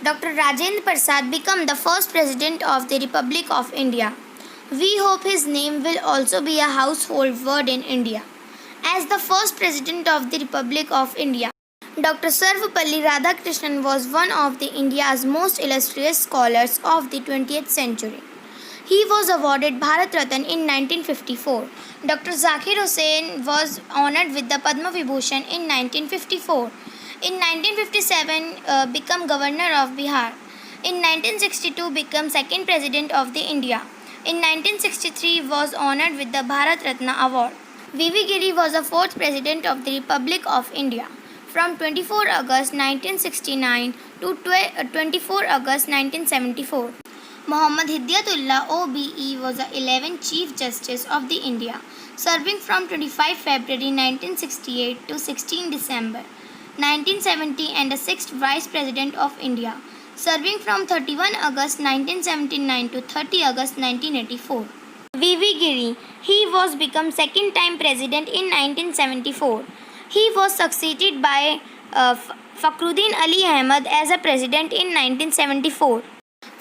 Dr. Rajendra Prasad became the first president of the Republic of India. We hope his name will also be a household word in India. As the first president of the Republic of India, Dr. Sarvepalli Radhakrishnan was one of the India's most illustrious scholars of the 20th century. He was awarded Bharat Ratna in 1954. Dr. Zakir Hussain was honored with the Padma Vibhushan in 1954. In 1957, became governor of Bihar. In 1962, became second president of the India. In 1963, was honored with the Bharat Ratna award. V.V. Giri was the fourth president of the Republic of India. From 24 August 1969 to 24 August 1974. Muhammad Hidayatullah OBE was the 11th Chief Justice of the India, serving from 25 February 1968 to 16 December 1970 and the 6th Vice President of India, serving from 31 August 1979 to 30 August 1984. V.V. Giri, he was become second time president in 1974. He was succeeded by Fakhruddin Ali Ahmad as a president in 1974.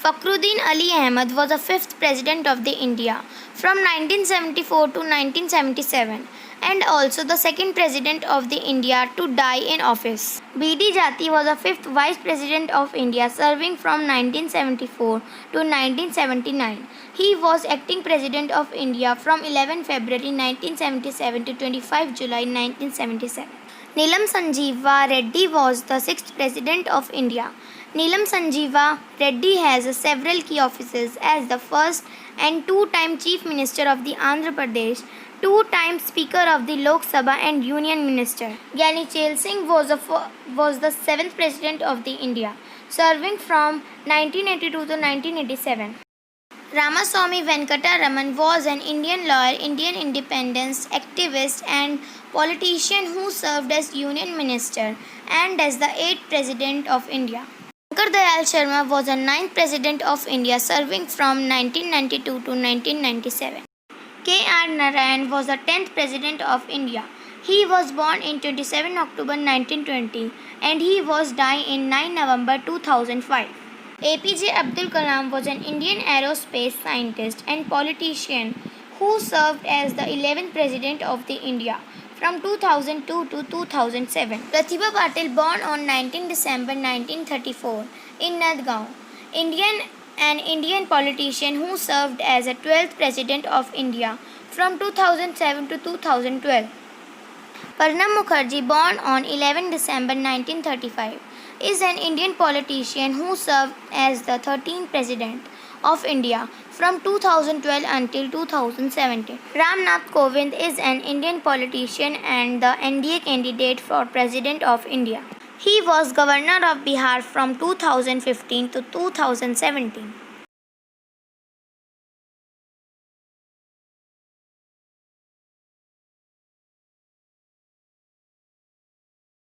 Fakhruddin Ali Ahmad was the fifth president of the India from 1974 to 1977 and also the second president of the India to die in office. B.D. Jati was the fifth vice president of India serving from 1974 to 1979. He was acting president of India from 11 February 1977 to 25 July 1977. Neelam Sanjeeva Reddy was the sixth president of India. Neelam Sanjeeva Reddy has several key offices as the first and two-time Chief Minister of the Andhra Pradesh, two-time Speaker of the Lok Sabha and Union Minister. Gyani Chail Singh was the seventh President of the India, serving from 1982 to 1987. Ramaswamy Venkataraman was an Indian lawyer, Indian independence activist and politician who served as Union Minister and as the eighth President of India. Shankar Dayal Sharma was the ninth President of India, serving from 1992 to 1997. K.R. Narayan was the 10th President of India. He was born in 27 October 1920 and he was died in 9 November 2005. APJ Abdul Kalam was an Indian aerospace scientist and politician who served as the 11th President of the India from 2002 to 2007. Pratibha Patil, born on 19 December 1934 in Nadgaon, an Indian politician who served as a 12th President of India from 2007 to 2012. Pranab Mukherjee, born on 11 December 1935, is an Indian politician who served as the 13th President of India from 2012 until 2017. Ram Nath Kovind is an Indian politician and the NDA candidate for President of India. He was Governor of Bihar from 2015 to 2017.